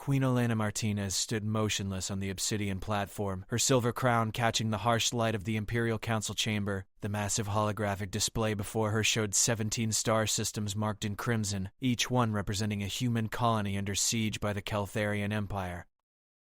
Queen Elena Martinez stood motionless on the obsidian platform, her silver crown catching the harsh light of the Imperial Council chamber. The massive holographic display before her showed 17 star systems marked in crimson, each one representing a human colony under siege by the Keltharian Empire.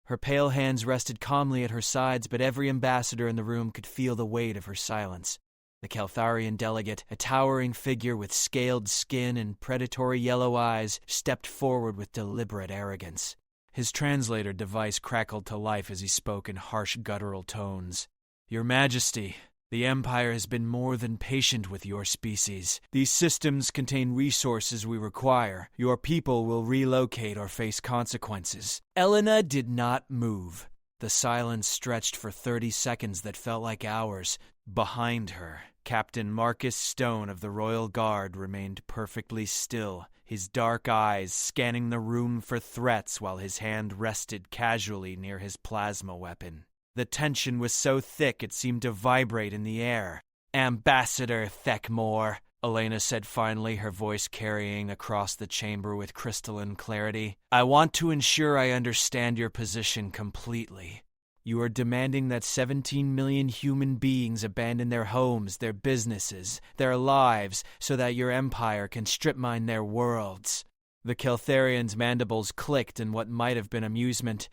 Her pale hands rested calmly at her sides, but every ambassador in the room could feel the weight of her silence. The Keltharian delegate, a towering figure with scaled skin and predatory yellow eyes, stepped forward with deliberate arrogance. His translator device crackled to life as he spoke in harsh guttural tones. "Your Majesty, the Empire has been more than patient with your species. These systems contain resources we require. Your people will relocate or face consequences." Elena did not move. The silence stretched for 30 seconds that felt like hours. Behind her, Captain Marcus Stone of the Royal Guard remained perfectly still, his dark eyes scanning the room for threats while his hand rested casually near his plasma weapon. The tension was so thick it seemed to vibrate in the air. "Ambassador Thekmore," Elena said finally, her voice carrying across the chamber with crystalline clarity, "I want to ensure I understand your position completely. You are demanding that 17 million human beings abandon their homes, their businesses, their lives, so that your empire can strip mine their worlds." The Keltharian's mandibles clicked in what might have been amusement.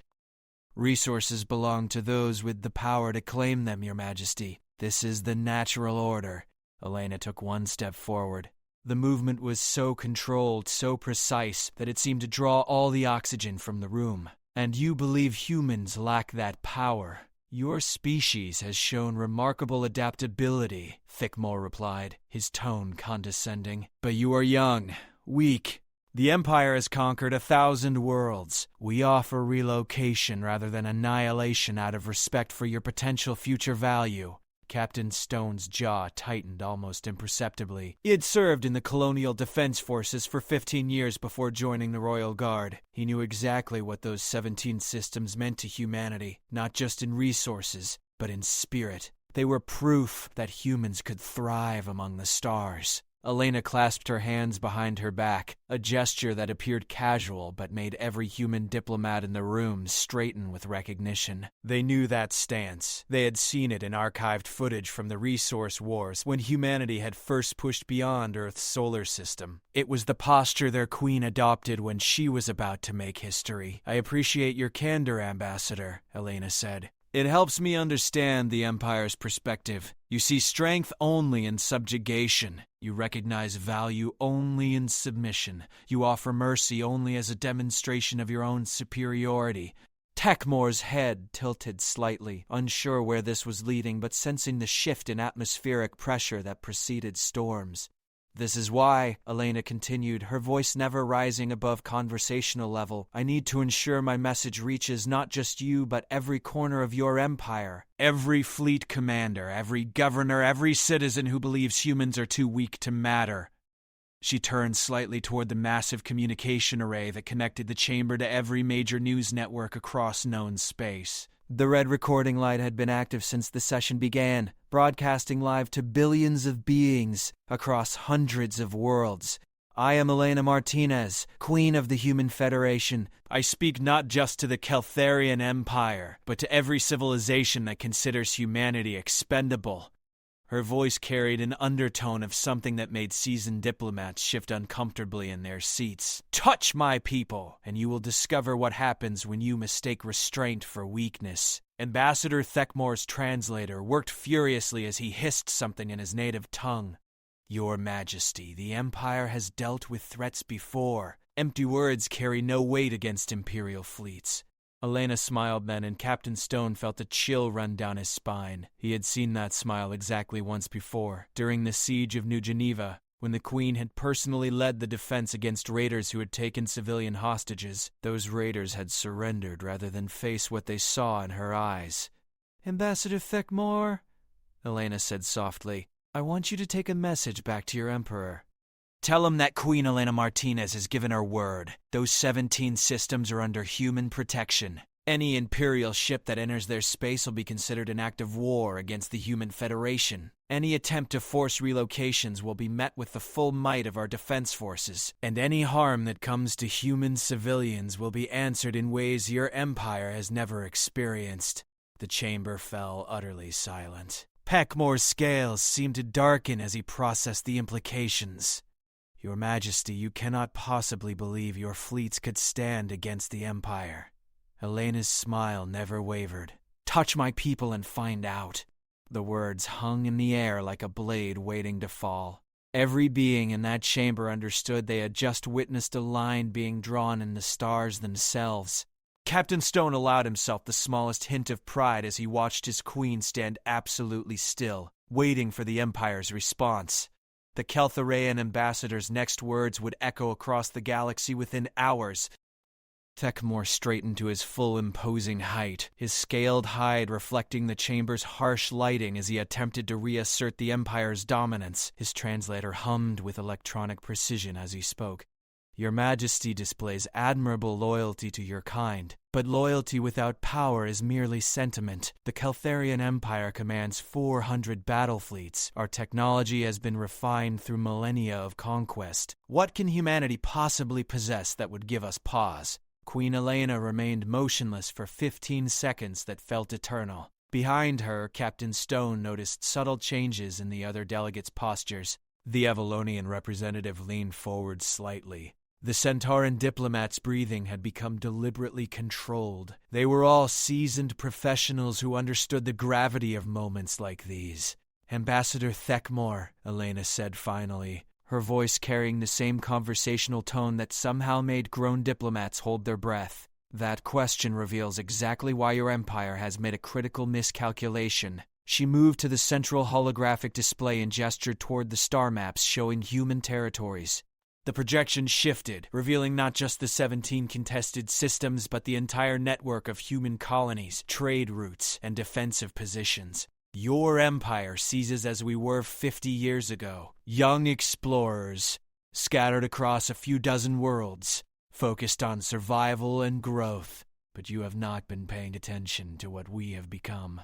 "Resources belong to those with the power to claim them, Your Majesty. This is the natural order." Elena took one step forward. The movement was so controlled, so precise, that it seemed to draw all the oxygen from the room. "And you believe humans lack that power. Your species has shown remarkable adaptability," Thekmore replied, his tone condescending. "But you are young, weak. The Empire has conquered 1,000 worlds. We offer relocation rather than annihilation out of respect for your potential future value." Captain Stone's jaw tightened almost imperceptibly. He had served in the Colonial Defense Forces for 15 years before joining the Royal Guard. He knew exactly what those 17 systems meant to humanity, not just in resources, but in spirit. They were proof that humans could thrive among the stars. Elena clasped her hands behind her back, a gesture that appeared casual but made every human diplomat in the room straighten with recognition. They knew that stance. They had seen it in archived footage from the Resource Wars when humanity had first pushed beyond Earth's solar system. It was the posture their queen adopted when she was about to make history. "I appreciate your candor, Ambassador," Elena said. "It helps me understand the Empire's perspective. You see strength only in subjugation. You recognize value only in submission. You offer mercy only as a demonstration of your own superiority." Thekmore's head tilted slightly, unsure where this was leading, but sensing the shift in atmospheric pressure that preceded storms. "This is why," Elena continued, her voice never rising above conversational level, "I need to ensure my message reaches not just you, but every corner of your empire. Every fleet commander, every governor, every citizen who believes humans are too weak to matter." She turned slightly toward the massive communication array that connected the chamber to every major news network across known space. The red recording light had been active since the session began, broadcasting live to billions of beings across hundreds of worlds. "I am Elena Martinez, Queen of the Human Federation. I speak not just to the Keltharian Empire, but to every civilization that considers humanity expendable." Her voice carried an undertone of something that made seasoned diplomats shift uncomfortably in their seats. "Touch my people, and you will discover what happens when you mistake restraint for weakness." Ambassador Thekmore's translator worked furiously as he hissed something in his native tongue. "Your Majesty, the Empire has dealt with threats before. Empty words carry no weight against Imperial fleets." Elena smiled then, and Captain Stone felt a chill run down his spine. He had seen that smile exactly once before, during the siege of New Geneva, when the Queen had personally led the defense against raiders who had taken civilian hostages. Those raiders had surrendered rather than face what they saw in her eyes. "Ambassador Thekmore," Elena said softly, "I want you to take a message back to your Emperor. Tell him that Queen Elena Martinez has given her word. Those 17 systems are under human protection. Any Imperial ship that enters their space will be considered an act of war against the Human Federation. Any attempt to force relocations will be met with the full might of our defense forces, and any harm that comes to human civilians will be answered in ways your empire has never experienced." The chamber fell utterly silent. Peckmore's scales seemed to darken as he processed the implications. "Your Majesty, you cannot possibly believe your fleets could stand against the Empire." Elena's smile never wavered. "Touch my people and find out." The words hung in the air like a blade waiting to fall. Every being in that chamber understood they had just witnessed a line being drawn in the stars themselves. Captain Stone allowed himself the smallest hint of pride as he watched his queen stand absolutely still, waiting for the Empire's response. The Keltharian ambassador's next words would echo across the galaxy within hours. Theckmore straightened to his full imposing height, his scaled hide reflecting the chamber's harsh lighting as he attempted to reassert the Empire's dominance. His translator hummed with electronic precision as he spoke. "Your Majesty displays admirable loyalty to your kind, but loyalty without power is merely sentiment. The Keltharian Empire commands 400 battle fleets. Our technology has been refined through millennia of conquest. What can humanity possibly possess that would give us pause?" Queen Elena remained motionless for 15 seconds that felt eternal. Behind her, Captain Stone noticed subtle changes in the other delegates' postures. The Avalonian representative leaned forward slightly. The Centauran diplomat's breathing had become deliberately controlled. They were all seasoned professionals who understood the gravity of moments like these. "Ambassador Theckmore," Elena said finally, her voice carrying the same conversational tone that somehow made grown diplomats hold their breath. "That question reveals exactly why your empire has made a critical miscalculation." She moved to the central holographic display and gestured toward the star maps showing human territories. The projection shifted, revealing not just the 17 contested systems, but the entire network of human colonies, trade routes, and defensive positions. Your empire seizes as we were 50 years ago. Young explorers, scattered across a few dozen worlds, focused on survival and growth. But you have not been paying attention to what we have become.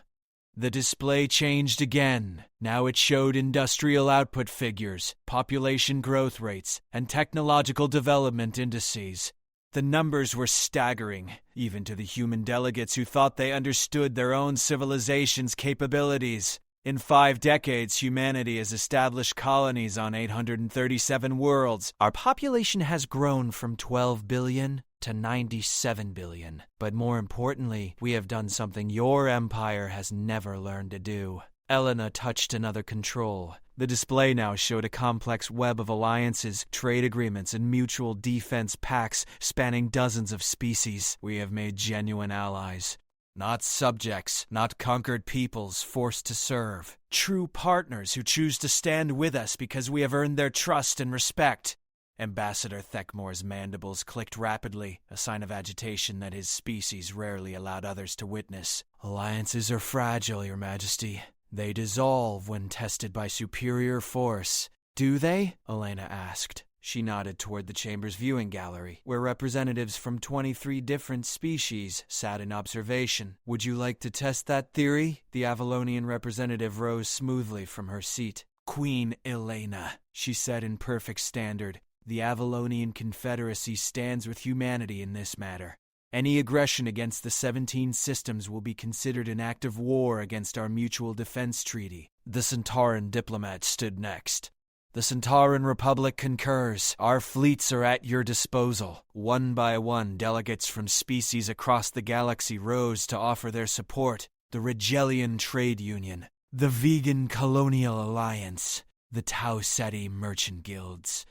The display changed again. Now it showed industrial output figures, population growth rates, and technological development indices. The numbers were staggering, even to the human delegates who thought they understood their own civilization's capabilities. In 5 decades, humanity has established colonies on 837 worlds. Our population has grown from 12 billion to 97 billion. But more importantly, we have done something your empire has never learned to do. Elena touched another control. The display now showed a complex web of alliances, trade agreements, and mutual defense pacts spanning dozens of species. We have made genuine allies. Not subjects, not conquered peoples forced to serve. True partners who choose to stand with us because we have earned their trust and respect. Ambassador Theckmore's mandibles clicked rapidly, a sign of agitation that his species rarely allowed others to witness. Alliances are fragile, Your Majesty. They dissolve when tested by superior force. Do they? Elena asked. She nodded toward the chamber's viewing gallery, where representatives from 23 different species sat in observation. Would you like to test that theory? The Avalonian representative rose smoothly from her seat. Queen Elena, she said in perfect standard. The Avalonian Confederacy stands with humanity in this matter. Any aggression against the 17 systems will be considered an act of war against our mutual defense treaty. The Centauran diplomat stood next. The Centauran Republic concurs. Our fleets are at your disposal. One by one, delegates from species across the galaxy rose to offer their support. The Rigelian Trade Union, the Vegan Colonial Alliance, the Tau Ceti Merchant Guilds.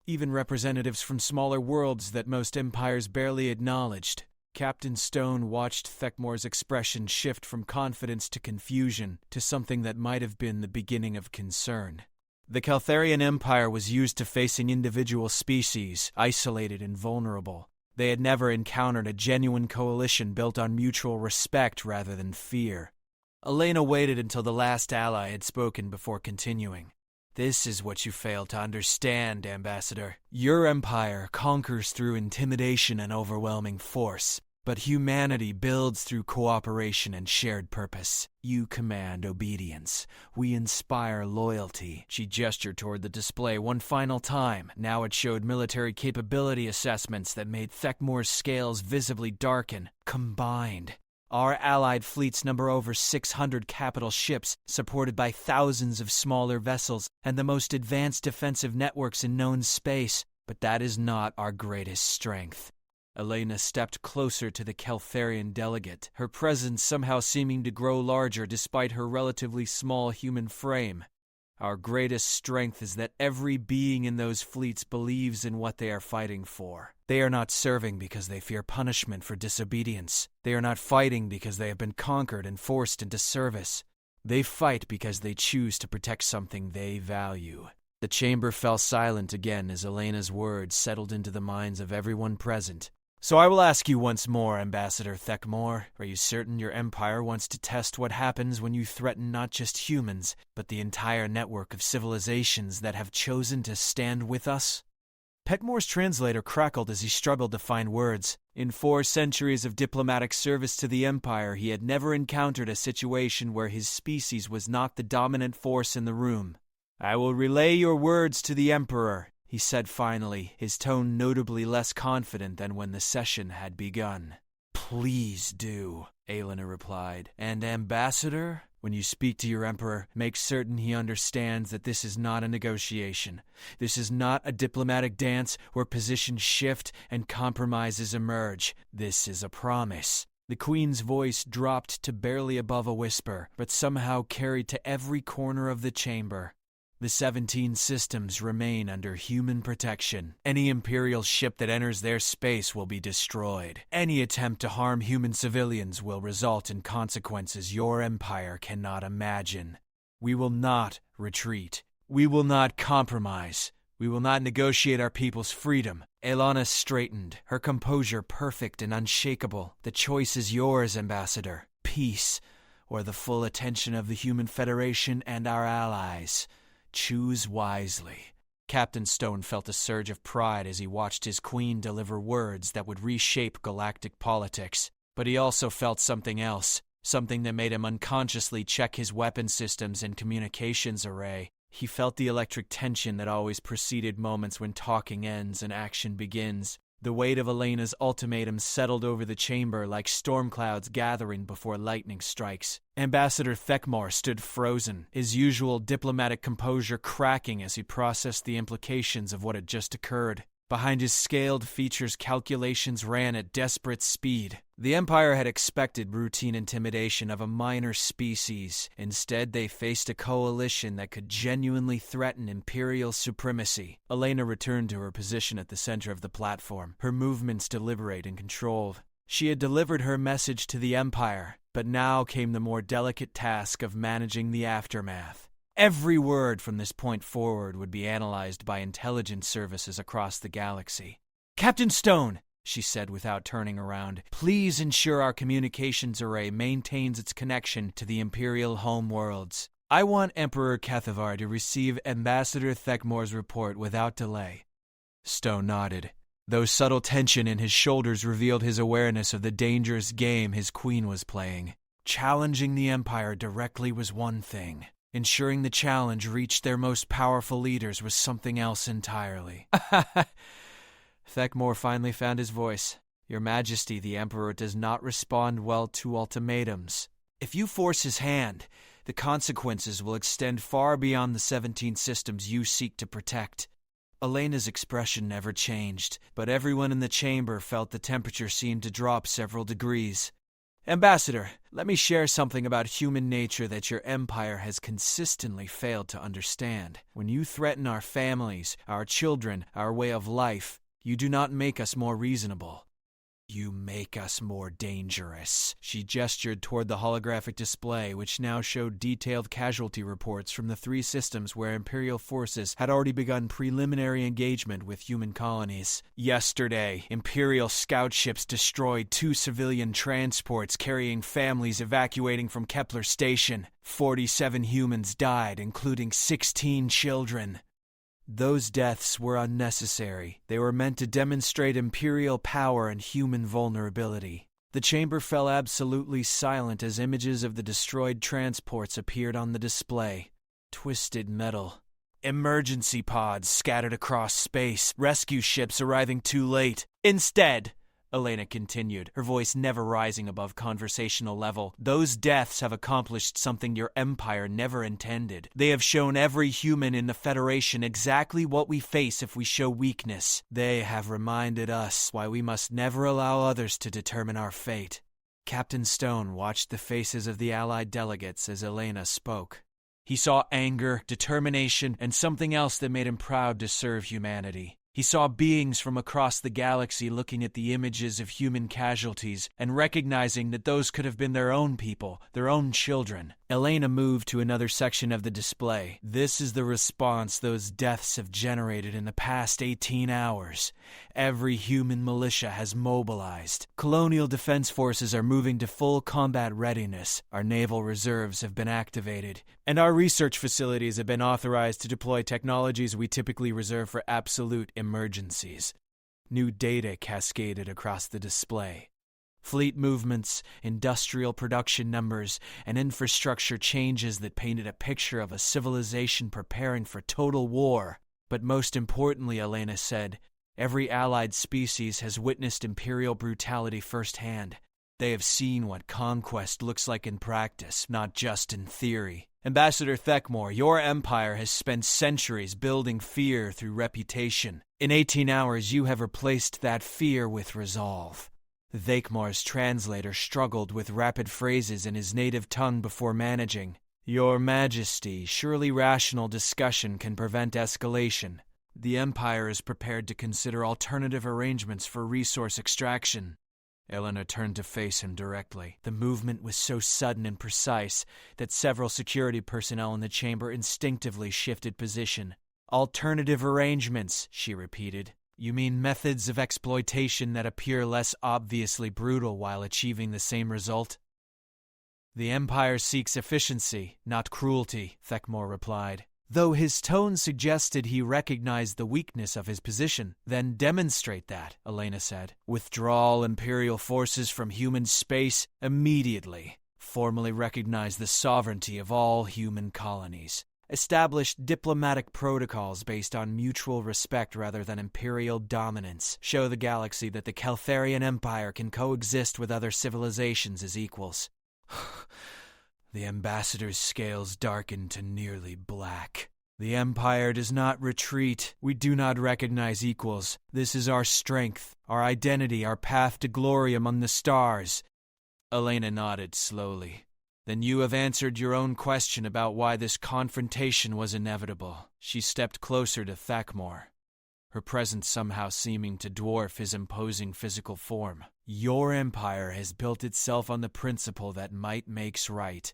Even representatives from smaller worlds that most empires barely acknowledged. Captain Stone watched Theckmore's expression shift from confidence to confusion, to something that might have been the beginning of concern. The Keltharian Empire was used to facing individual species, isolated and vulnerable. They had never encountered a genuine coalition built on mutual respect rather than fear. Elena waited until the last ally had spoken before continuing. This is what you fail to understand, Ambassador. Your empire conquers through intimidation and overwhelming force. But humanity builds through cooperation and shared purpose. You command obedience. We inspire loyalty. She gestured toward the display one final time. Now it showed military capability assessments that made Thekmor's scales visibly darken. Combined, our allied fleets number over 600 capital ships, supported by thousands of smaller vessels and the most advanced defensive networks in known space. But that is not our greatest strength. Elena stepped closer to the Keltharian delegate, her presence somehow seeming to grow larger despite her relatively small human frame. Our greatest strength is that every being in those fleets believes in what they are fighting for. They are not serving because they fear punishment for disobedience. They are not fighting because they have been conquered and forced into service. They fight because they choose to protect something they value. The chamber fell silent again as Elena's words settled into the minds of everyone present. So I will ask you once more, Ambassador Thekmor, are you certain your empire wants to test what happens when you threaten not just humans, but the entire network of civilizations that have chosen to stand with us? Petmore's translator crackled as he struggled to find words. In 4 centuries of diplomatic service to the Empire, he had never encountered a situation where his species was not the dominant force in the room. I will relay your words to the Emperor, he said finally, his tone notably less confident than when the session had begun. Please do, Elena replied. And Ambassador, when you speak to your Emperor, make certain he understands that this is not a negotiation. This is not a diplomatic dance where positions shift and compromises emerge. This is a promise. The Queen's voice dropped to barely above a whisper, but somehow carried to every corner of the chamber. The 17 systems remain under human protection. Any Imperial ship that enters their space will be destroyed. Any attempt to harm human civilians will result in consequences your Empire cannot imagine. We will not retreat. We will not compromise. We will not negotiate our people's freedom. Elena straightened, her composure perfect and unshakable. The choice is yours, Ambassador. Peace, or the full attention of the Human Federation and our allies. Choose wisely. Captain Stone felt a surge of pride as he watched his queen deliver words that would reshape galactic politics. But he also felt something else, something that made him unconsciously check his weapon systems and communications array. He felt the electric tension that always preceded moments when talking ends and action begins. The weight of Elena's ultimatum settled over the chamber like storm clouds gathering before lightning strikes. Ambassador Thekmor stood frozen, his usual diplomatic composure cracking as he processed the implications of what had just occurred. Behind his scaled features, calculations ran at desperate speed. The Empire had expected routine intimidation of a minor species. Instead, they faced a coalition that could genuinely threaten Imperial supremacy. Elena returned to her position at the center of the platform, her movements deliberate and controlled. She had delivered her message to the Empire, but now came the more delicate task of managing the aftermath. Every word from this point forward would be analyzed by intelligence services across the galaxy. Captain Stone, she said without turning around, please ensure our communications array maintains its connection to the Imperial homeworlds. I want Emperor Kethavar to receive Ambassador Thekmor's report without delay. Stone nodded, though subtle tension in his shoulders revealed his awareness of the dangerous game his queen was playing. Challenging the Empire directly was one thing. Ensuring the challenge reached their most powerful leaders was something else entirely. Thekmor finally found his voice. Your Majesty, the Emperor does not respond well to ultimatums. If you force his hand, the consequences will extend far beyond the 17 systems you seek to protect. Elena's expression never changed, but everyone in the chamber felt the temperature seemed to drop several degrees. Ambassador, let me share something about human nature that your empire has consistently failed to understand. When you threaten our families, our children, our way of life, you do not make us more reasonable. You make us more dangerous. She gestured toward the holographic display, which now showed detailed casualty reports from the 3 systems where Imperial forces had already begun preliminary engagement with human colonies. Yesterday, Imperial scout ships destroyed 2 civilian transports carrying families evacuating from Kepler Station. 47 humans died, including 16 children. Those deaths were unnecessary. They were meant to demonstrate Imperial power and human vulnerability. The chamber fell absolutely silent as images of the destroyed transports appeared on the display. Twisted metal. Emergency pods scattered across space, rescue ships arriving too late. Instead, Elena continued, her voice never rising above conversational level, those deaths have accomplished something your empire never intended. They have shown every human in the Federation exactly what we face if we show weakness. They have reminded us why we must never allow others to determine our fate. Captain Stone watched the faces of the Allied delegates as Elena spoke. He saw anger, determination, and something else that made him proud to serve humanity. He saw beings from across the galaxy looking at the images of human casualties and recognizing that those could have been their own people, their own children. Elena moved to another section of the display. This is the response those deaths have generated in the past 18 hours. Every human militia has mobilized. Colonial defense forces are moving to full combat readiness. Our naval reserves have been activated. And our research facilities have been authorized to deploy technologies we typically reserve for absolute emergencies. New data cascaded across the display. Fleet movements, industrial production numbers, and infrastructure changes that painted a picture of a civilization preparing for total war. But most importantly, Elena said, every allied species has witnessed imperial brutality firsthand. They have seen what conquest looks like in practice, not just in theory. Ambassador Thekmore, your empire has spent centuries building fear through reputation. In 18 hours, you have replaced that fear with resolve. Thekmore's translator struggled with rapid phrases in his native tongue before managing. Your Majesty, surely rational discussion can prevent escalation. The Empire is prepared to consider alternative arrangements for resource extraction. Elena turned to face him directly. The movement was so sudden and precise that several security personnel in the chamber instinctively shifted position. Alternative arrangements, she repeated. You mean methods of exploitation that appear less obviously brutal while achieving the same result? The Empire seeks efficiency, not cruelty, Thekmore replied. Though his tone suggested he recognized the weakness of his position. Then demonstrate that, Elena said. Withdraw all Imperial forces from human space immediately. Formally recognize the sovereignty of all human colonies. Establish diplomatic protocols based on mutual respect rather than imperial dominance. Show the galaxy that the Caltharian Empire can coexist with other civilizations as equals. The ambassador's scales darkened to nearly black. The Empire does not retreat. We do not recognize equals. This is our strength, our identity, our path to glory among the stars. Elena nodded slowly. Then you have answered your own question about why this confrontation was inevitable. She stepped closer to Thekmore, her presence somehow seeming to dwarf his imposing physical form. Your empire has built itself on the principle that might makes right.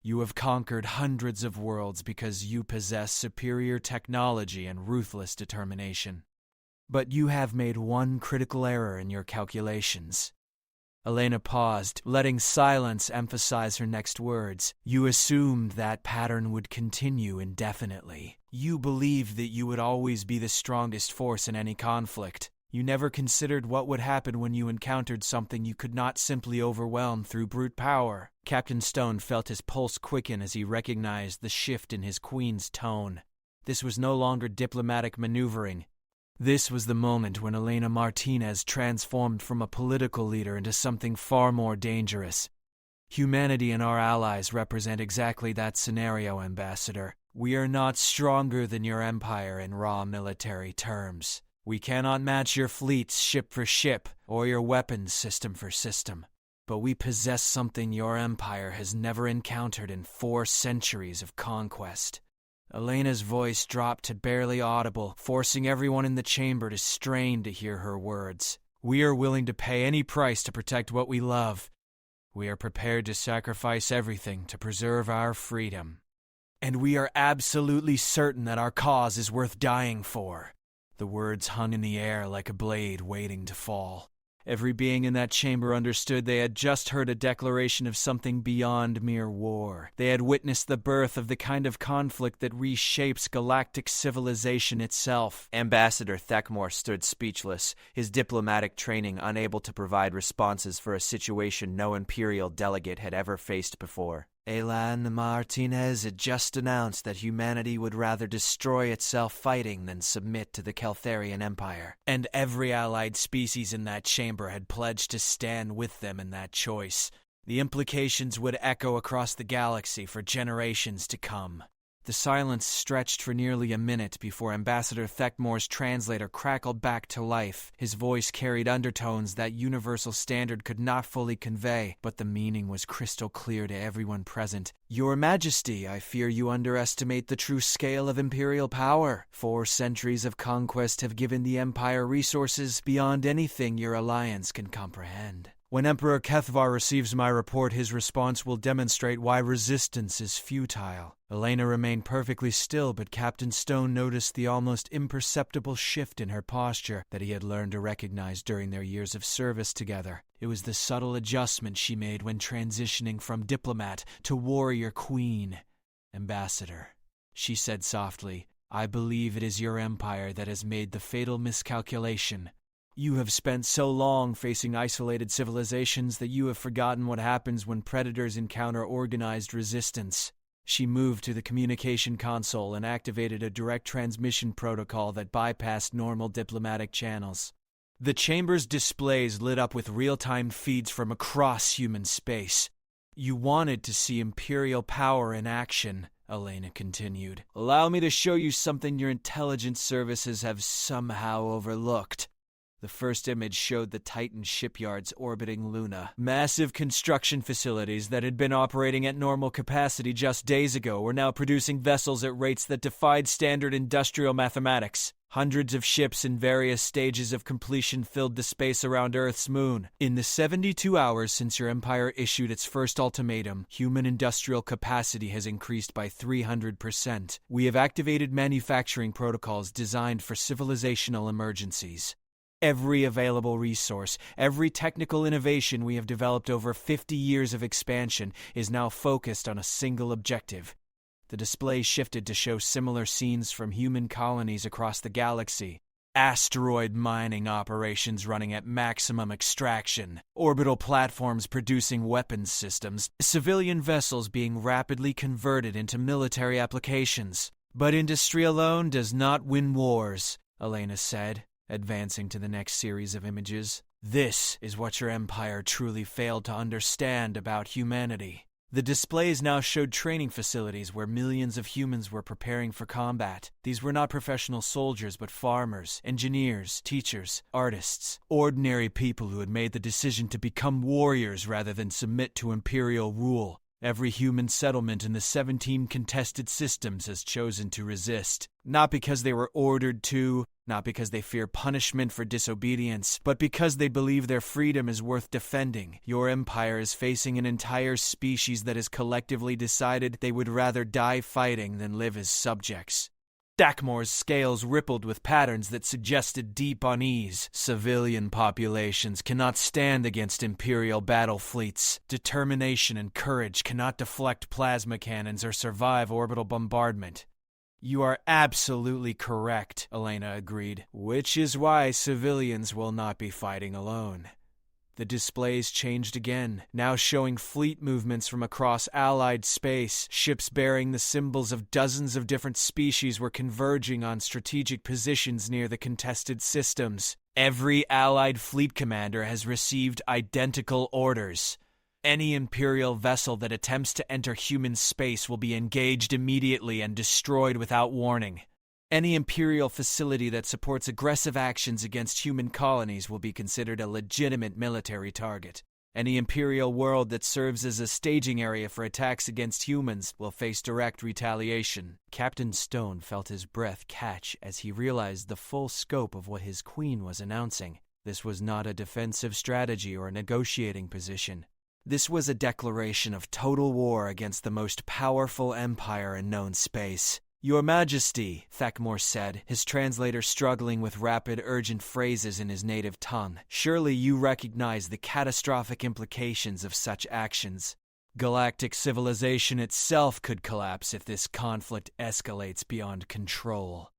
You have conquered hundreds of worlds because you possess superior technology and ruthless determination. But you have made one critical error in your calculations. Elena paused, letting silence emphasize her next words. You assumed that pattern would continue indefinitely. You believed that you would always be the strongest force in any conflict. You never considered what would happen when you encountered something you could not simply overwhelm through brute power. Captain Stone felt his pulse quicken as he recognized the shift in his queen's tone. This was no longer diplomatic maneuvering. This was the moment when Elena Martinez transformed from a political leader into something far more dangerous. Humanity and our allies represent exactly that scenario, Ambassador. We are not stronger than your empire in raw military terms. We cannot match your fleets ship for ship or your weapons system for system. But we possess something your empire has never encountered in 4 centuries of conquest. Elena's voice dropped to barely audible, forcing everyone in the chamber to strain to hear her words. We are willing to pay any price to protect what we love. We are prepared to sacrifice everything to preserve our freedom. And we are absolutely certain that our cause is worth dying for. The words hung in the air like a blade waiting to fall. Every being in that chamber understood they had just heard a declaration of something beyond mere war. They had witnessed the birth of the kind of conflict that reshapes galactic civilization itself. Ambassador Thekmore stood speechless, his diplomatic training unable to provide responses for a situation no Imperial delegate had ever faced before. Elan Martinez had just announced that humanity would rather destroy itself fighting than submit to the Keltharian Empire, and every allied species in that chamber had pledged to stand with them in that choice. The implications would echo across the galaxy for generations to come. The silence stretched for nearly a minute before Ambassador Thekmore's translator crackled back to life. His voice carried undertones that universal standard could not fully convey, but the meaning was crystal clear to everyone present. Your Majesty, I fear you underestimate the true scale of Imperial power. 4 centuries of conquest have given the Empire resources beyond anything your alliance can comprehend. When Emperor Kethvar receives my report, his response will demonstrate why resistance is futile. Elena remained perfectly still, but Captain Stone noticed the almost imperceptible shift in her posture that he had learned to recognize during their years of service together. It was the subtle adjustment she made when transitioning from diplomat to warrior queen. Ambassador, she said softly, I believe it is your empire that has made the fatal miscalculation. You have spent so long facing isolated civilizations that you have forgotten what happens when predators encounter organized resistance. She moved to the communication console and activated a direct transmission protocol that bypassed normal diplomatic channels. The chamber's displays lit up with real-time feeds from across human space. You wanted to see Imperial power in action, Elena continued. Allow me to show you something your intelligence services have somehow overlooked. The first image showed the Titan shipyards orbiting Luna. Massive construction facilities that had been operating at normal capacity just days ago were now producing vessels at rates that defied standard industrial mathematics. Hundreds of ships in various stages of completion filled the space around Earth's moon. In the 72 hours since your empire issued its first ultimatum, human industrial capacity has increased by 300%. We have activated manufacturing protocols designed for civilizational emergencies. Every available resource, every technical innovation we have developed over 50 years of expansion is now focused on a single objective. The display shifted to show similar scenes from human colonies across the galaxy. Asteroid mining operations running at maximum extraction, orbital platforms producing weapons systems, civilian vessels being rapidly converted into military applications. But industry alone does not win wars, Elena said, advancing to the next series of images. This is what your empire truly failed to understand about humanity. The displays now showed training facilities where millions of humans were preparing for combat. These were not professional soldiers, but farmers, engineers, teachers, artists, ordinary people who had made the decision to become warriors rather than submit to imperial rule. Every human settlement in the 17 contested systems has chosen to resist, not because they were ordered to, not because they fear punishment for disobedience, but because they believe their freedom is worth defending. Your empire is facing an entire species that has collectively decided they would rather die fighting than live as subjects. Thekmore's scales rippled with patterns that suggested deep unease. Civilian populations cannot stand against Imperial battle fleets. Determination and courage cannot deflect plasma cannons or survive orbital bombardment. You are absolutely correct, Elena agreed, which is why civilians will not be fighting alone. The displays changed again, now showing fleet movements from across Allied space. Ships bearing the symbols of dozens of different species were converging on strategic positions near the contested systems. Every Allied fleet commander has received identical orders. Any Imperial vessel that attempts to enter human space will be engaged immediately and destroyed without warning. Any Imperial facility that supports aggressive actions against human colonies will be considered a legitimate military target. Any Imperial world that serves as a staging area for attacks against humans will face direct retaliation. Captain Stone felt his breath catch as he realized the full scope of what his queen was announcing. This was not a defensive strategy or a negotiating position. This was a declaration of total war against the most powerful empire in known space. Your Majesty, Thekmore said, his translator struggling with rapid, urgent phrases in his native tongue. Surely you recognize the catastrophic implications of such actions. Galactic civilization itself could collapse if this conflict escalates beyond control.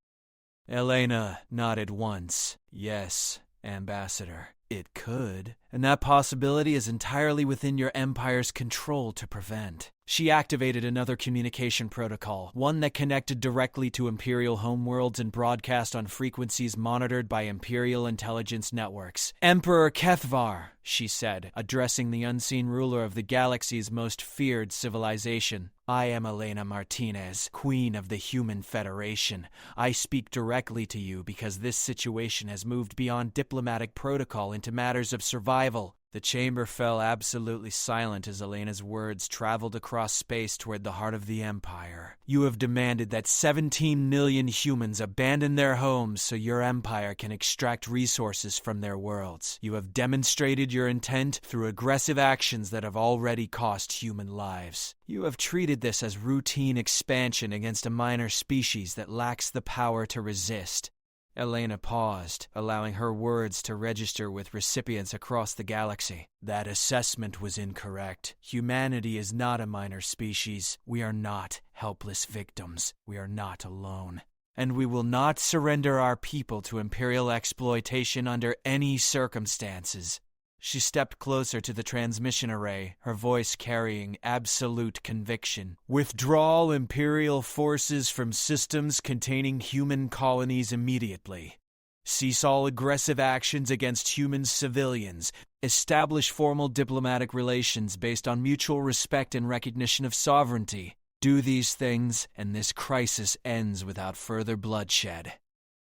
Elena nodded once. Yes, Ambassador, it could, and that possibility is entirely within your Empire's control to prevent. She activated another communication protocol, one that connected directly to Imperial homeworlds and broadcast on frequencies monitored by Imperial intelligence networks. Emperor Kethvar, she said, addressing the unseen ruler of the galaxy's most feared civilization. I am Elena Martinez, Queen of the Human Federation. I speak directly to you because this situation has moved beyond diplomatic protocol into matters of survival. The chamber fell absolutely silent as Elena's words traveled across space toward the heart of the Empire. You have demanded that 17 million humans abandon their homes so your Empire can extract resources from their worlds. You have demonstrated your intent through aggressive actions that have already cost human lives. You have treated this as routine expansion against a minor species that lacks the power to resist. Elena paused, allowing her words to register with recipients across the galaxy. That assessment was incorrect. Humanity is not a minor species. We are not helpless victims. We are not alone. And we will not surrender our people to Imperial exploitation under any circumstances. She stepped closer to the transmission array, her voice carrying absolute conviction. Withdraw Imperial forces from systems containing human colonies immediately. Cease all aggressive actions against human civilians. Establish formal diplomatic relations based on mutual respect and recognition of sovereignty. Do these things, and this crisis ends without further bloodshed.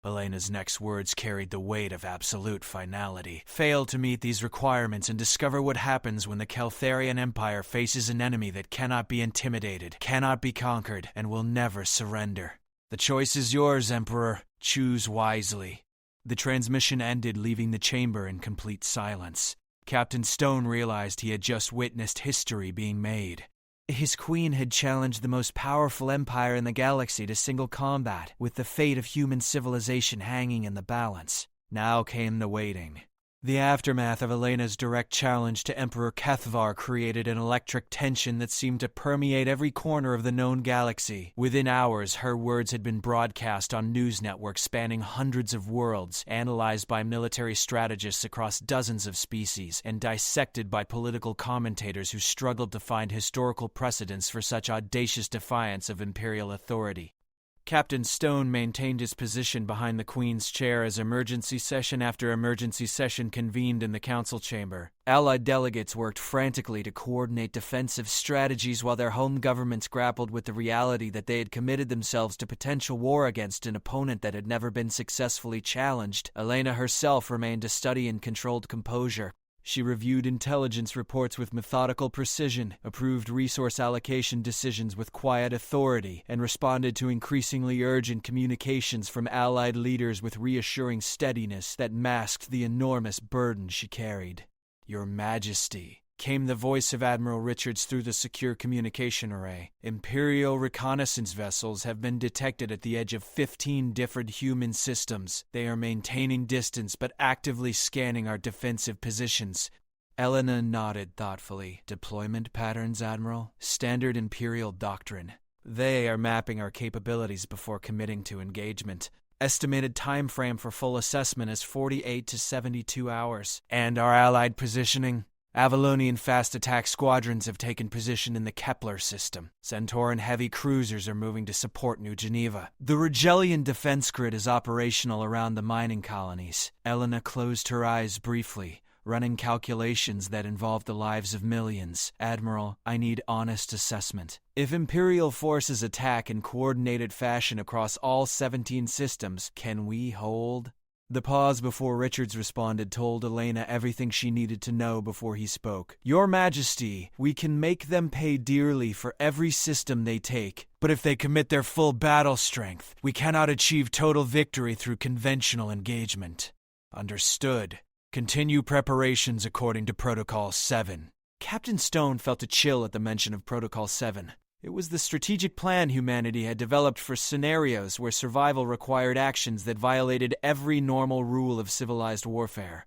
Elena's next words carried the weight of absolute finality. Fail to meet these requirements and discover what happens when the Keltharian Empire faces an enemy that cannot be intimidated, cannot be conquered, and will never surrender. The choice is yours, Emperor. Choose wisely. The transmission ended, leaving the chamber in complete silence. Captain Stone realized he had just witnessed history being made. His queen had challenged the most powerful empire in the galaxy to single combat, with the fate of human civilization hanging in the balance. Now came the waiting. The aftermath of Elena's direct challenge to Emperor Kethvar created an electric tension that seemed to permeate every corner of the known galaxy. Within hours, her words had been broadcast on news networks spanning hundreds of worlds, analyzed by military strategists across dozens of species, and dissected by political commentators who struggled to find historical precedents for such audacious defiance of imperial authority. Captain Stone maintained his position behind the Queen's chair as emergency session after emergency session convened in the council chamber. Allied delegates worked frantically to coordinate defensive strategies while their home governments grappled with the reality that they had committed themselves to potential war against an opponent that had never been successfully challenged. Elena herself remained a study in controlled composure. She reviewed intelligence reports with methodical precision, approved resource allocation decisions with quiet authority, and responded to increasingly urgent communications from Allied leaders with reassuring steadiness that masked the enormous burden she carried. Your Majesty, came the voice of Admiral Richards through the secure communication array. Imperial reconnaissance vessels have been detected at the edge of 15 different human systems. They are maintaining distance but actively scanning our defensive positions. Elena nodded thoughtfully. Deployment patterns, Admiral? Standard Imperial doctrine. They are mapping our capabilities before committing to engagement. Estimated time frame for full assessment is 48 to 72 hours. And our Allied positioning? Avalonian fast attack squadrons have taken position in the Kepler system. Centauran heavy cruisers are moving to support New Geneva. The Rigelian defense grid is operational around the mining colonies. Elena closed her eyes briefly, running calculations that involved the lives of millions. Admiral, I need honest assessment. If Imperial forces attack in coordinated fashion across all 17 systems, can we hold? The pause before Richards responded told Elena everything she needed to know before he spoke. Your Majesty, we can make them pay dearly for every system they take, but if they commit their full battle strength, we cannot achieve total victory through conventional engagement. Understood. Continue preparations according to Protocol 7. Captain Stone felt a chill at the mention of Protocol 7. It was the strategic plan humanity had developed for scenarios where survival required actions that violated every normal rule of civilized warfare.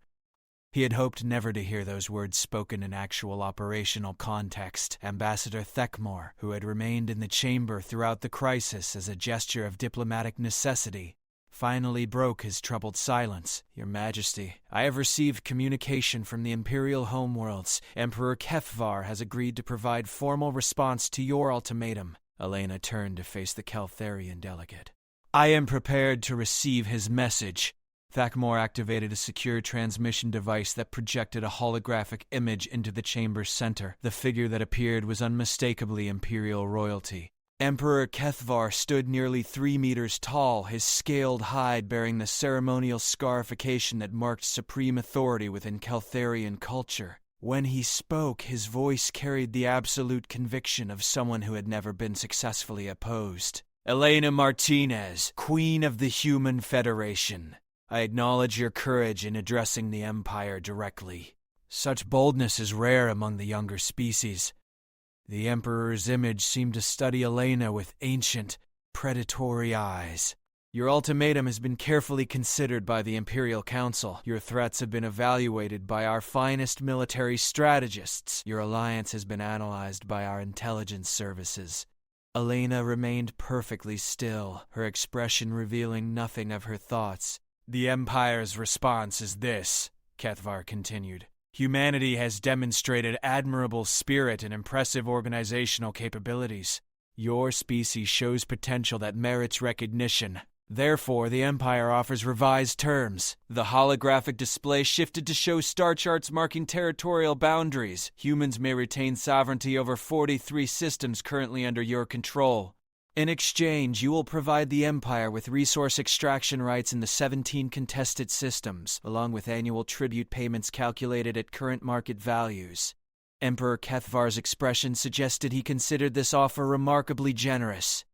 He had hoped never to hear those words spoken in actual operational context. Ambassador Thekmore, who had remained in the chamber throughout the crisis as a gesture of diplomatic necessity, finally broke his troubled silence. Your Majesty, I have received communication from the Imperial homeworlds. Emperor Kefvar has agreed to provide formal response to your ultimatum. Elena turned to face the Keltharian delegate. I am prepared to receive his message. Thekmore activated a secure transmission device that projected a holographic image into the chamber's center. The figure that appeared was unmistakably Imperial royalty. Emperor Kefvar stood nearly 3 meters tall, his scaled hide bearing the ceremonial scarification that marked supreme authority within Keltharian culture. When he spoke, his voice carried the absolute conviction of someone who had never been successfully opposed. Elena Martinez, Queen of the Human Federation, I acknowledge your courage in addressing the Empire directly. Such boldness is rare among the younger species. The Emperor's image seemed to study Elena with ancient, predatory eyes. Your ultimatum has been carefully considered by the Imperial Council. Your threats have been evaluated by our finest military strategists. Your alliance has been analyzed by our intelligence services. Elena remained perfectly still, her expression revealing nothing of her thoughts. The Empire's response is this, Kefvar continued. Humanity has demonstrated admirable spirit and impressive organizational capabilities. Your species shows potential that merits recognition. Therefore, the Empire offers revised terms. The holographic display shifted to show star charts marking territorial boundaries. Humans may retain sovereignty over 43 systems currently under your control. In exchange, you will provide the Empire with resource extraction rights in the 17 contested systems, along with annual tribute payments calculated at current market values. Emperor Kefvar's expression suggested he considered this offer remarkably generous.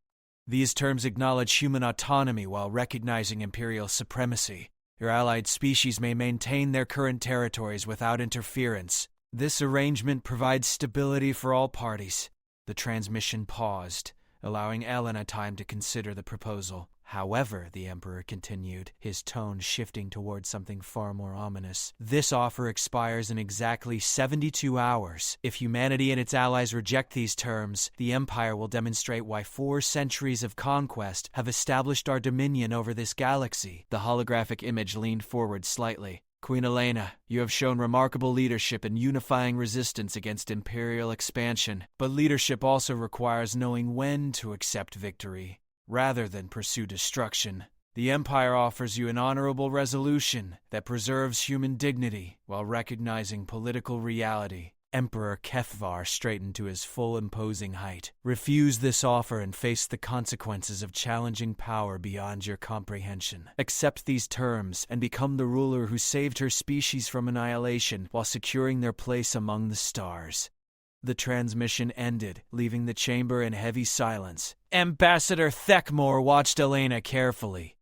These terms acknowledge human autonomy while recognizing Imperial supremacy. Your allied species may maintain their current territories without interference. This arrangement provides stability for all parties. The transmission paused, allowing Elena time to consider the proposal. However, the Emperor continued, his tone shifting towards something far more ominous, this offer expires in exactly 72 hours. If humanity and its allies reject these terms, the Empire will demonstrate why 4 centuries of conquest have established our dominion over this galaxy. The holographic image leaned forward slightly. Queen Elena, you have shown remarkable leadership in unifying resistance against Imperial expansion, but leadership also requires knowing when to accept victory, rather than pursue destruction. The Empire offers you an honorable resolution that preserves human dignity while recognizing political reality. Emperor Kefvar straightened to his full imposing height. Refuse this offer and face the consequences of challenging power beyond your comprehension. Accept these terms and become the ruler who saved her species from annihilation while securing their place among the stars. The transmission ended, leaving the chamber in heavy silence. Ambassador Thekmore watched Elena carefully.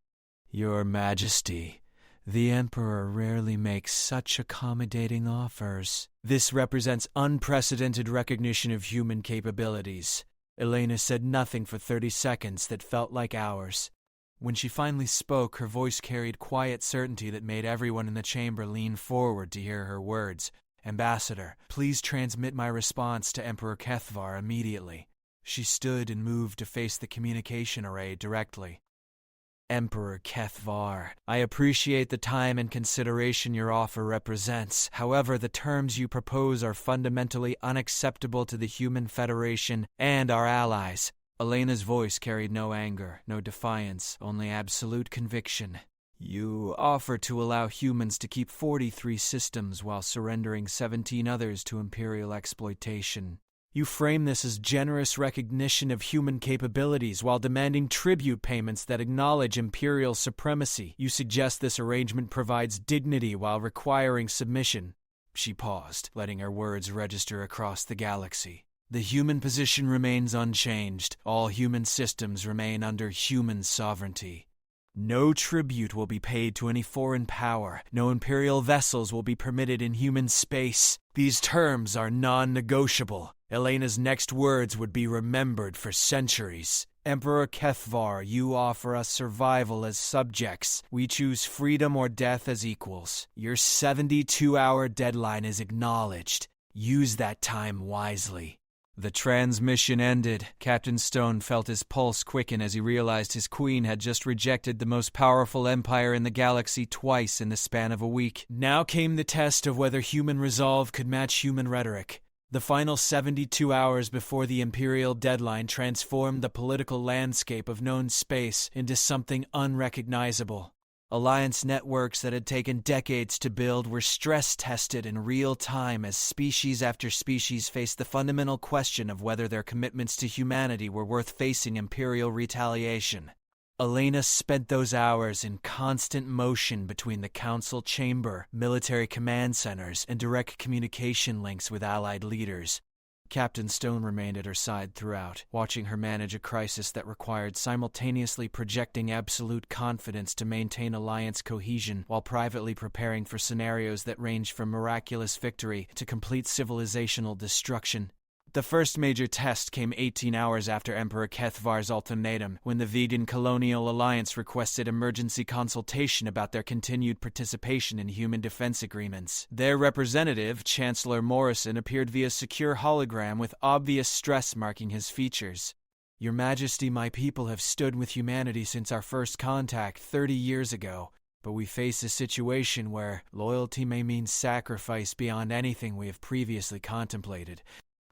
Your Majesty, the Emperor rarely makes such accommodating offers. This represents unprecedented recognition of human capabilities. Elena said nothing for 30 seconds that felt like hours. When she finally spoke, her voice carried quiet certainty that made everyone in the chamber lean forward to hear her words. Ambassador, please transmit my response to Emperor Kefvar immediately. She stood and moved to face the communication array directly. Emperor Kefvar, I appreciate the time and consideration your offer represents. However, the terms you propose are fundamentally unacceptable to the Human Federation and our allies. Elena's voice carried no anger, no defiance, only absolute conviction. You offer to allow humans to keep 43 systems while surrendering 17 others to Imperial exploitation. You frame this as generous recognition of human capabilities while demanding tribute payments that acknowledge Imperial supremacy. You suggest this arrangement provides dignity while requiring submission. She paused, letting her words register across the galaxy. The human position remains unchanged. All human systems remain under human sovereignty. No tribute will be paid to any foreign power. No Imperial vessels will be permitted in human space. These terms are non-negotiable. Elena's next words would be remembered for centuries. Emperor Kethvar, you offer us survival as subjects. We choose freedom or death as equals. Your 72-hour deadline is acknowledged. Use that time wisely. The transmission ended. Captain Stone felt his pulse quicken as he realized his queen had just rejected the most powerful empire in the galaxy twice in the span of a week. Now came the test of whether human resolve could match human rhetoric. The final 72 hours before the Imperial deadline transformed the political landscape of known space into something unrecognizable. Alliance networks that had taken decades to build were stress-tested in real time as species after species faced the fundamental question of whether their commitments to humanity were worth facing Imperial retaliation. Elena spent those hours in constant motion between the Council chamber, military command centers, and direct communication links with Allied leaders. Captain Stone remained at her side throughout, watching her manage a crisis that required simultaneously projecting absolute confidence to maintain Alliance cohesion while privately preparing for scenarios that ranged from miraculous victory to complete civilizational destruction. The first major test came 18 hours after Emperor Kethvar's ultimatum, when the Vegan Colonial Alliance requested emergency consultation about their continued participation in human defense agreements. Their representative, Chancellor Morrison, appeared via secure hologram with obvious stress marking his features. Your Majesty, my people have stood with humanity since our first contact 30 years ago, but we face a situation where loyalty may mean sacrifice beyond anything we have previously contemplated.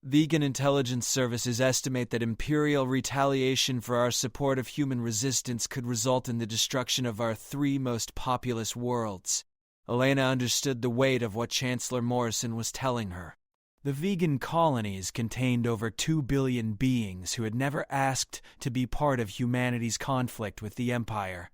Vegan intelligence services estimate that Imperial retaliation for our support of human resistance could result in the destruction of our 3 most populous worlds. Elena understood the weight of what Chancellor Morrison was telling her. The vegan colonies contained over 2 billion beings who had never asked to be part of humanity's conflict with the Empire.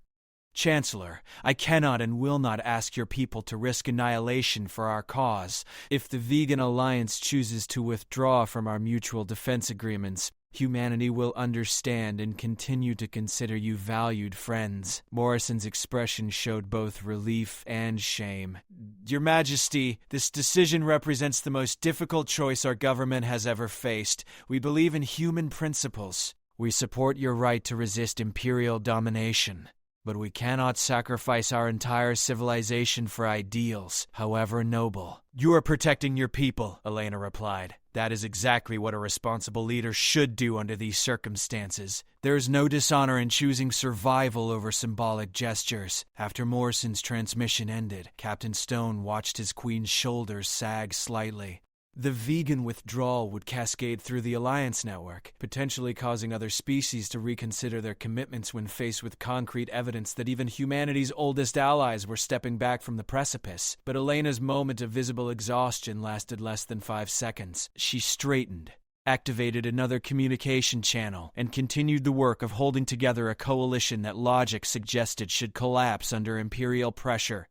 Chancellor, I cannot and will not ask your people to risk annihilation for our cause. If the Vegan Alliance chooses to withdraw from our mutual defense agreements, humanity will understand and continue to consider you valued friends. Morrison's expression showed both relief and shame. Your Majesty, this decision represents the most difficult choice our government has ever faced. We believe in human principles. We support your right to resist Imperial domination. But we cannot sacrifice our entire civilization for ideals, however noble. You are protecting your people, Elena replied. That is exactly what a responsible leader should do under these circumstances. There is no dishonor in choosing survival over symbolic gestures. After Morrison's transmission ended, Captain Stone watched his queen's shoulders sag slightly. The vegan withdrawal would cascade through the Alliance network, potentially causing other species to reconsider their commitments when faced with concrete evidence that even humanity's oldest allies were stepping back from the precipice. But Elena's moment of visible exhaustion lasted less than 5 seconds. She straightened, activated another communication channel, and continued the work of holding together a coalition that logic suggested should collapse under Imperial pressure.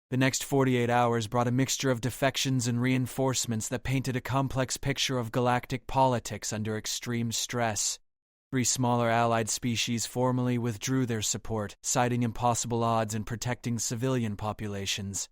The next 48 hours brought a mixture of defections and reinforcements that painted a complex picture of galactic politics under extreme stress. 3 smaller allied species formally withdrew their support, citing impossible odds in protecting civilian populations.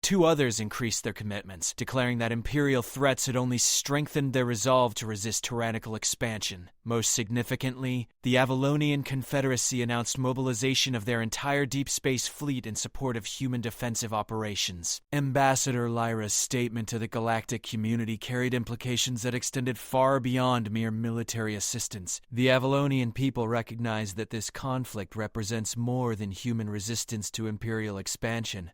2 others increased their commitments, declaring that Imperial threats had only strengthened their resolve to resist tyrannical expansion. Most significantly, the Avalonian Confederacy announced mobilization of their entire deep space fleet in support of human defensive operations. Ambassador Lyra's statement to the galactic community carried implications that extended far beyond mere military assistance. The Avalonian people recognized that this conflict represents more than human resistance to Imperial expansion.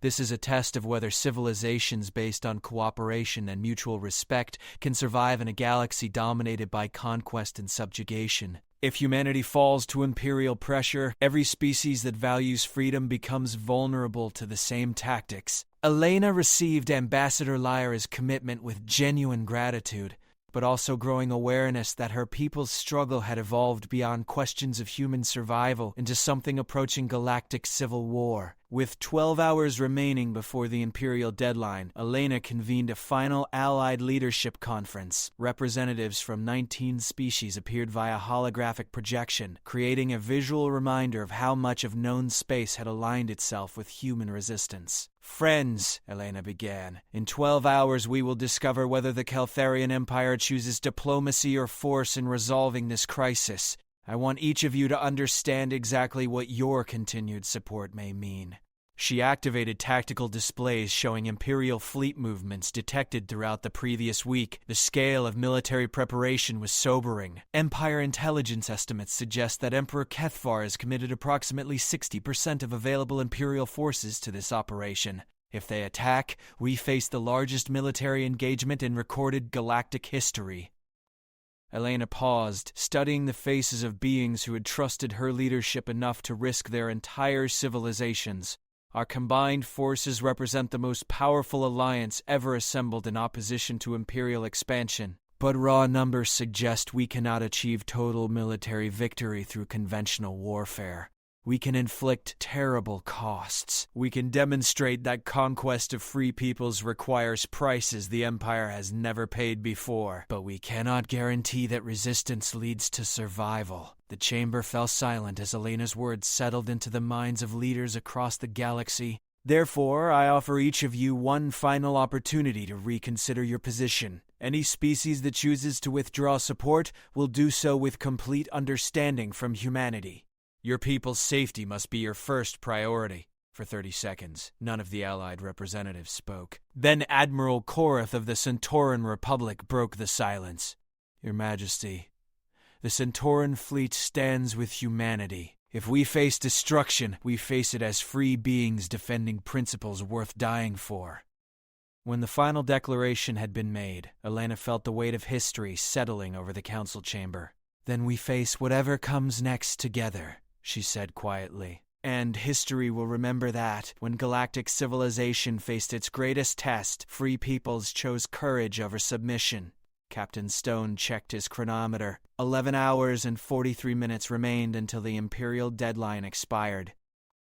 This is a test of whether civilizations based on cooperation and mutual respect can survive in a galaxy dominated by conquest and subjugation. If humanity falls to Imperial pressure, every species that values freedom becomes vulnerable to the same tactics. Elena received Ambassador Lyra's commitment with genuine gratitude, but also growing awareness that her people's struggle had evolved beyond questions of human survival into something approaching galactic civil war. With 12 hours remaining before the Imperial deadline, Elena convened a final Allied leadership conference. Representatives from 19 species appeared via holographic projection, creating a visual reminder of how much of known space had aligned itself with human resistance. "Friends," Elena began, "in 12 hours we will discover whether the Keltharian Empire chooses diplomacy or force in resolving this crisis. I want each of you to understand exactly what your continued support may mean." She activated tactical displays showing Imperial fleet movements detected throughout the previous week. The scale of military preparation was sobering. Empire intelligence estimates suggest that Emperor Kethvar has committed approximately 60% of available Imperial forces to this operation. If they attack, we face the largest military engagement in recorded galactic history. Elena paused, studying the faces of beings who had trusted her leadership enough to risk their entire civilizations. Our combined forces represent the most powerful alliance ever assembled in opposition to Imperial expansion. But raw numbers suggest we cannot achieve total military victory through conventional warfare. We can inflict terrible costs. We can demonstrate that conquest of free peoples requires prices the Empire has never paid before. But we cannot guarantee that resistance leads to survival. The chamber fell silent as Elena's words settled into the minds of leaders across the galaxy. Therefore, I offer each of you one final opportunity to reconsider your position. Any species that chooses to withdraw support will do so with complete understanding from humanity. Your people's safety must be your first priority. For 30 seconds, none of the Allied representatives spoke. Then Admiral Korath of the Centauran Republic broke the silence. "Your Majesty, the Centauran fleet stands with humanity. If we face destruction, we face it as free beings defending principles worth dying for." When the final declaration had been made, Elena felt the weight of history settling over the council chamber. "Then we face whatever comes next together," she said quietly. "And history will remember that, when galactic civilization faced its greatest test, free peoples chose courage over submission." Captain Stone checked his chronometer. 11 hours and 43 minutes remained until the Imperial deadline expired.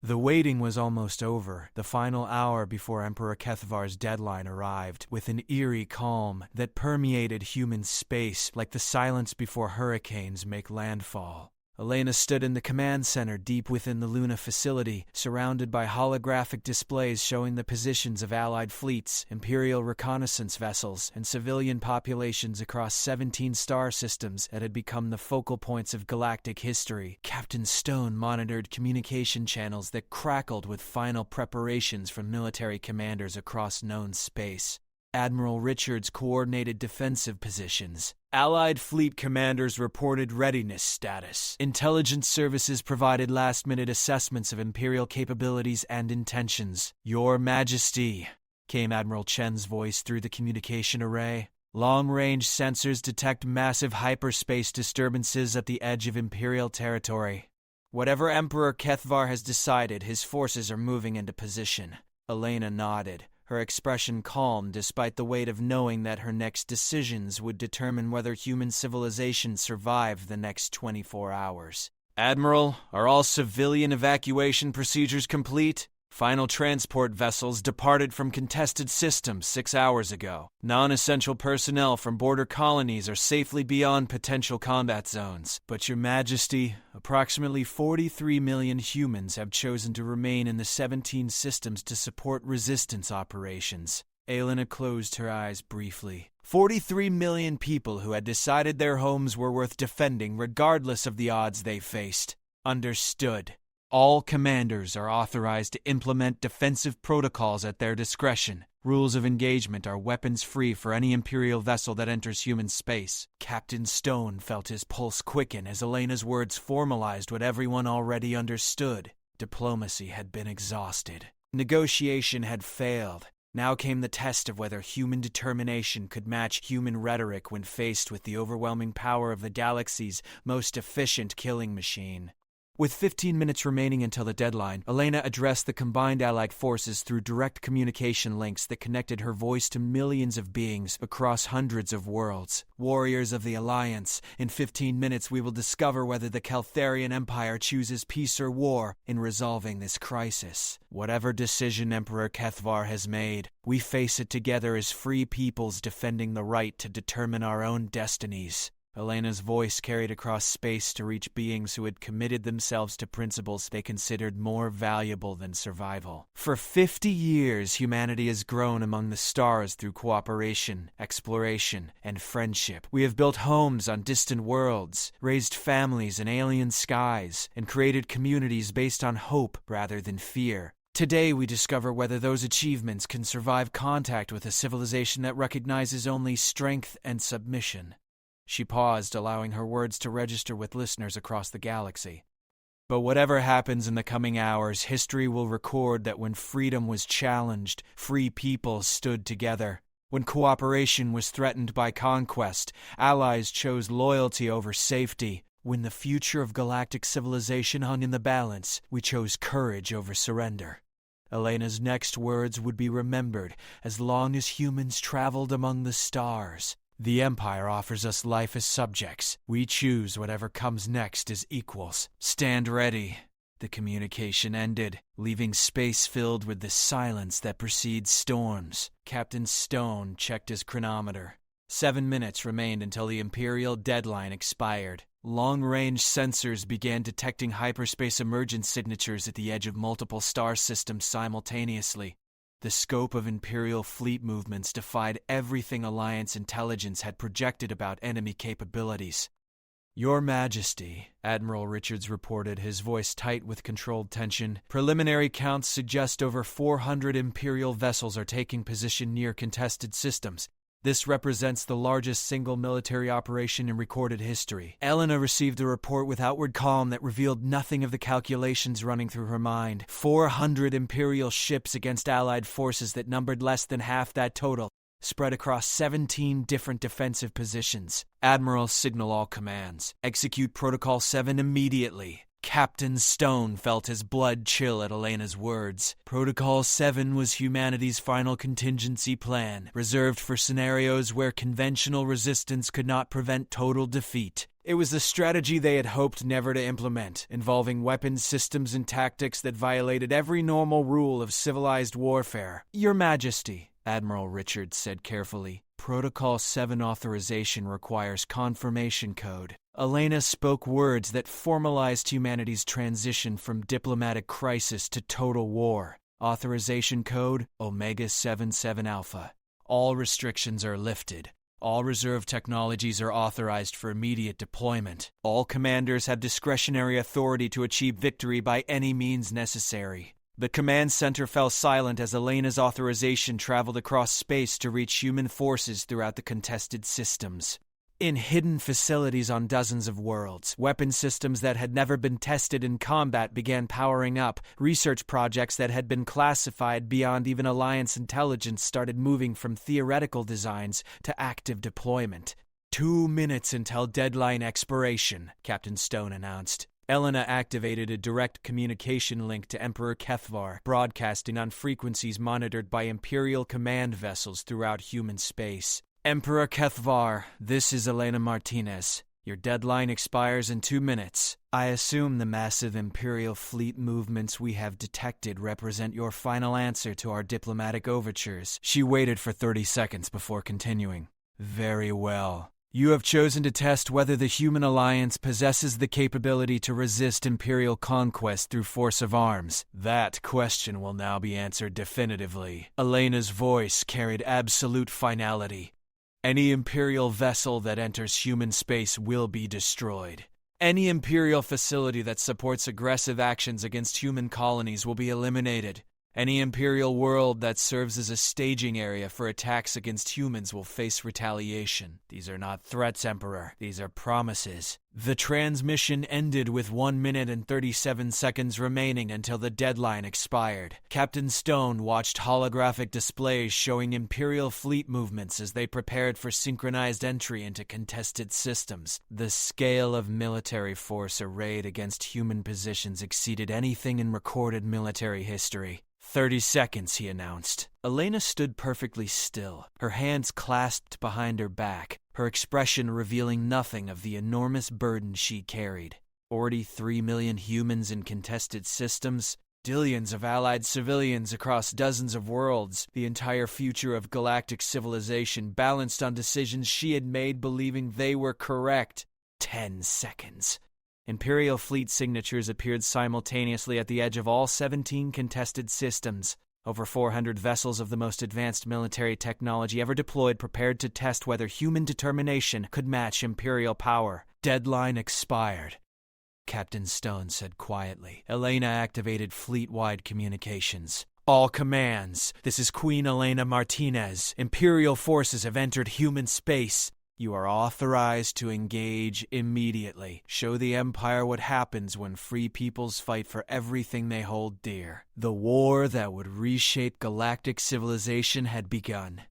The waiting was almost over, the final hour before Emperor Kethvar's deadline arrived, with an eerie calm that permeated human space like the silence before hurricanes make landfall. Elena stood in the command center deep within the Luna facility, surrounded by holographic displays showing the positions of Allied fleets, Imperial reconnaissance vessels, and civilian populations across 17 star systems that had become the focal points of galactic history. Captain Stone monitored communication channels that crackled with final preparations from military commanders across known space. Admiral Richards coordinated defensive positions. Allied fleet commanders reported readiness status. Intelligence services provided last-minute assessments of Imperial capabilities and intentions. "Your Majesty," came Admiral Chen's voice through the communication array. "Long-range sensors detect massive hyperspace disturbances at the edge of Imperial territory. Whatever Emperor Kethvar has decided, his forces are moving into position." Elena nodded, her expression calm despite the weight of knowing that her next decisions would determine whether human civilization survived the next 24 hours. "Admiral, are all civilian evacuation procedures complete? Final transport vessels departed from contested systems 6 hours ago. Non-essential personnel from border colonies are safely beyond potential combat zones. But Your Majesty, approximately 43 million humans have chosen to remain in the 17 systems to support resistance operations." Elena closed her eyes briefly. 43 million people who had decided their homes were worth defending regardless of the odds they faced. Understood. All commanders are authorized to implement defensive protocols at their discretion. Rules of engagement are weapons-free for any Imperial vessel that enters human space. Captain Stone felt his pulse quicken as Elena's words formalized what everyone already understood. Diplomacy had been exhausted. Negotiation had failed. Now came the test of whether human determination could match human rhetoric when faced with the overwhelming power of the galaxy's most efficient killing machine. With 15 minutes remaining until the deadline, Elena addressed the combined Allied forces through direct communication links that connected her voice to millions of beings across hundreds of worlds. Warriors of the Alliance, in 15 minutes we will discover whether the Caltharian Empire chooses peace or war in resolving this crisis. Whatever decision Emperor Kethvar has made, we face it together as free peoples defending the right to determine our own destinies. Elena's voice carried across space to reach beings who had committed themselves to principles they considered more valuable than survival. For 50 years, humanity has grown among the stars through cooperation, exploration, and friendship. We have built homes on distant worlds, raised families in alien skies, and created communities based on hope rather than fear. Today we discover whether those achievements can survive contact with a civilization that recognizes only strength and submission. She paused, allowing her words to register with listeners across the galaxy. But whatever happens in the coming hours, history will record that when freedom was challenged, free peoples stood together. When cooperation was threatened by conquest, allies chose loyalty over safety. When the future of galactic civilization hung in the balance, we chose courage over surrender. Elena's next words would be remembered as long as humans traveled among the stars. The Empire offers us life as subjects. We choose whatever comes next as equals. Stand ready. The communication ended, leaving space filled with the silence that precedes storms. Captain Stone checked his chronometer. 7 minutes remained until the Imperial deadline expired. Long-range sensors began detecting hyperspace emergence signatures at the edge of multiple star systems simultaneously. The scope of Imperial fleet movements defied everything Alliance intelligence had projected about enemy capabilities. "Your Majesty," Admiral Richards reported, his voice tight with controlled tension, "preliminary counts suggest over 400 Imperial vessels are taking position near contested systems. This represents the largest single military operation in recorded history." Elena received a report with outward calm that revealed nothing of the calculations running through her mind. 400 Imperial ships against Allied forces that numbered less than half that total, spread across 17 different defensive positions. "Admiral, signal all commands. Execute Protocol 7 immediately." Captain Stone felt his blood chill at Elena's words. Protocol 7 was humanity's final contingency plan, reserved for scenarios where conventional resistance could not prevent total defeat. It was a strategy they had hoped never to implement, involving weapons systems and tactics that violated every normal rule of civilized warfare. "Your Majesty," Admiral Richards said carefully, "Protocol 7 authorization requires confirmation code." Elena spoke words that formalized humanity's transition from diplomatic crisis to total war. Authorization code Omega-77 Alpha. All restrictions are lifted. All reserve technologies are authorized for immediate deployment. All commanders have discretionary authority to achieve victory by any means necessary. The command center fell silent as Elena's authorization traveled across space to reach human forces throughout the contested systems. In hidden facilities on dozens of worlds, weapon systems that had never been tested in combat began powering up. Research projects that had been classified beyond even Alliance intelligence started moving from theoretical designs to active deployment. 2 minutes until deadline expiration, Captain Stone announced. Elena activated a direct communication link to Emperor Kethvar, broadcasting on frequencies monitored by Imperial command vessels throughout human space. "Emperor Kethvar, this is Elena Martinez. Your deadline expires in 2 minutes. I assume the massive Imperial fleet movements we have detected represent your final answer to our diplomatic overtures." She waited for 30 seconds before continuing. "Very well. You have chosen to test whether the human alliance possesses the capability to resist Imperial conquest through force of arms. That question will now be answered definitively." Elena's voice carried absolute finality. "Any Imperial vessel that enters human space will be destroyed. Any Imperial facility that supports aggressive actions against human colonies will be eliminated. Any Imperial world that serves as a staging area for attacks against humans will face retaliation. These are not threats, Emperor. These are promises. The transmission ended with 1 minute and 37 seconds remaining until the deadline expired. Captain Stone watched holographic displays showing Imperial fleet movements as they prepared for synchronized entry into contested systems. The scale of military force arrayed against human positions exceeded anything in recorded military history. 30 seconds, he announced. Elena stood perfectly still, her hands clasped behind her back, her expression revealing nothing of the enormous burden she carried. 43 million humans in contested systems, billions of allied civilians across dozens of worlds, the entire future of galactic civilization balanced on decisions she had made believing they were correct. 10 seconds. Imperial fleet signatures appeared simultaneously at the edge of all 17 contested systems. Over 400 vessels of the most advanced military technology ever deployed prepared to test whether human determination could match Imperial power. Deadline expired. Captain Stone said quietly. Elena activated fleet-wide communications. All commands, this is Queen Elena Martinez. Imperial forces have entered human space. You are authorized to engage immediately. Show the Empire what happens when free peoples fight for everything they hold dear. The war that would reshape galactic civilization had begun.